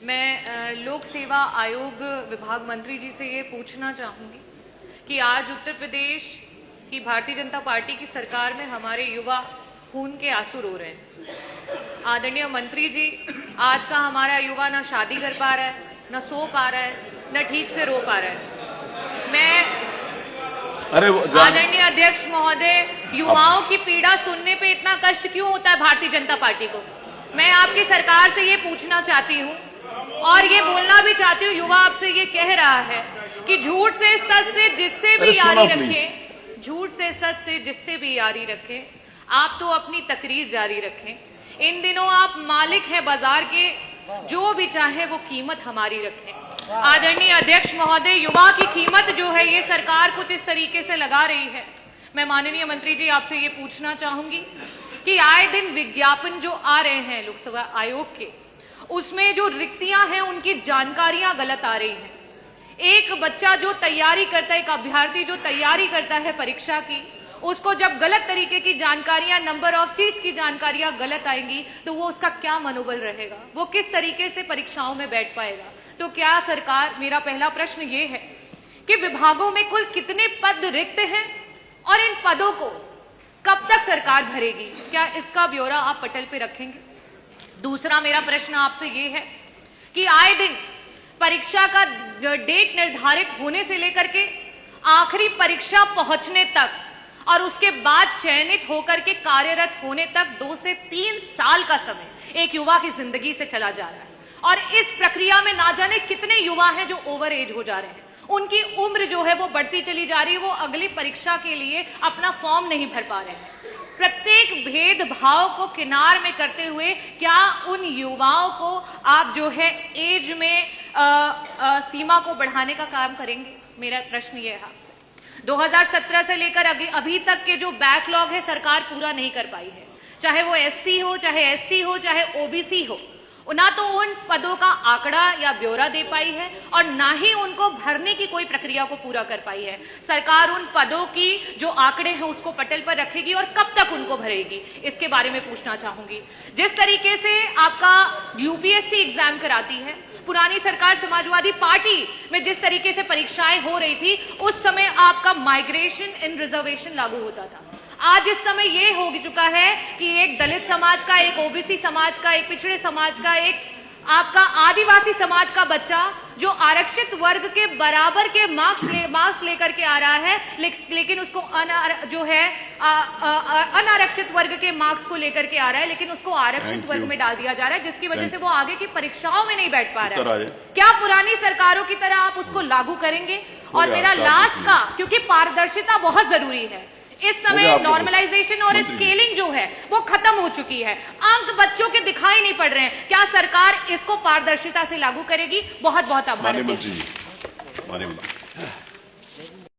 मैं लोक सेवा आयोग विभाग मंत्री जी से ये पूछना चाहूंगी कि आज उत्तर प्रदेश की भारतीय जनता पार्टी की सरकार में हमारे युवा खून के आंसू रो रहे हैं। आदरणीय मंत्री जी, आज का हमारा युवा ना शादी कर पा रहा है, ना सो पा रहा है, न ठीक से रो पा रहा है। आदरणीय अध्यक्ष महोदय, युवाओं की पीड़ा सुनने पे इतना कष्ट क्यों होता है भारतीय जनता पार्टी को? मैं आपकी सरकार से ये पूछना चाहती हूँ और ये बोलना भी चाहती हूँ, युवा आपसे ये कह रहा है कि झूठ से सच से जिससे भी यारी रखें, झूठ से सच से जिससे भी यारी रखें, आप तो अपनी तकरीर जारी रखें। इन दिनों आप मालिक हैं बाजार के, जो भी चाहे वो कीमत हमारी रखें। आदरणीय अध्यक्ष महोदय, युवा की कीमत जो है ये सरकार कुछ इस तरीके से लगा रही है। मैं माननीय मंत्री जी आपसे ये पूछना चाहूंगी कि आए दिन विज्ञापन जो आ रहे हैं लोकसभा आयोग के, उसमें जो रिक्तियां हैं उनकी जानकारियां गलत आ रही हैं। एक बच्चा जो तैयारी करता है, एक अभ्यर्थी जो तैयारी करता है परीक्षा की, उसको जब गलत तरीके की जानकारियां, नंबर ऑफ सीट्स की जानकारियां गलत आएंगी तो वो उसका क्या मनोबल रहेगा, वो किस तरीके से परीक्षाओं में बैठ पाएगा? तो क्या सरकार, मेरा पहला प्रश्न ये है कि विभागों में कुल कितने पद रिक्त हैं और इन पदों को कब तक सरकार भरेगी? क्या इसका ब्यौरा आप पटल पे रखेंगे? दूसरा मेरा प्रश्न आपसे ये है कि आए दिन परीक्षा का डेट निर्धारित होने से लेकर के आखिरी परीक्षा पहुंचने तक और उसके बाद चयनित होकर के कार्यरत होने तक 2 से 3 साल का समय एक युवा की जिंदगी से चला जा रहा है और इस प्रक्रिया में ना जाने कितने युवा हैं जो ओवर एज हो जा रहे हैं। उनकी उम्र जो है वो बढ़ती चली जा रही है, वो अगली परीक्षा के लिए अपना फॉर्म नहीं भर पा रहे हैं। प्रत्येक भेदभाव को किनार में करते हुए क्या उन युवाओं को आप जो है एज में सीमा को बढ़ाने का काम करेंगे? मेरा प्रश्न ये है आपसे। 2017 से लेकर अभी तक के जो बैकलॉग है सरकार पूरा नहीं कर पाई है, चाहे वो एससी हो, चाहे एसटी हो, चाहे ओबीसी हो। ना तो उन पदों का आंकड़ा या ब्यौरा दे पाई है और ना ही उनको भरने की कोई प्रक्रिया को पूरा कर पाई है। सरकार उन पदों की जो आंकड़े हैं उसको पटल पर रखेगी और कब तक उनको भरेगी, इसके बारे में पूछना चाहूंगी। जिस तरीके से आपका यूपीएससी एग्जाम कराती है, पुरानी सरकार समाजवादी पार्टी में जिस तरीके से परीक्षाएं हो रही थी, उस समय आपका माइग्रेशन इन रिजर्वेशन लागू होता था। आज इस समय ये हो चुका है कि एक दलित समाज का, एक ओबीसी समाज का, एक पिछड़े समाज का, एक आपका आदिवासी समाज का बच्चा जो आरक्षित वर्ग के बराबर के मार्क्स लेकर के आ रहा है, लेकिन उसको अनारक्षित वर्ग के मार्क्स को लेकर के आ रहा है, लेकिन उसको आरक्षित वर्ग में डाल दिया जा रहा है, जिसकी वजह से वो आगे की परीक्षाओं में नहीं बैठ पा रहा है। क्या पुरानी सरकारों की तरह आप उसको लागू करेंगे? और मेरा लास्ट का, क्योंकि पारदर्शिता बहुत जरूरी है, इस समय नॉर्मलाइजेशन और स्केलिंग जो है वो खत्म हो चुकी है, अंक बच्चों के दिखाई नहीं पड़ रहे हैं। क्या सरकार इसको पारदर्शिता से लागू करेगी? बहुत बहुत आभार।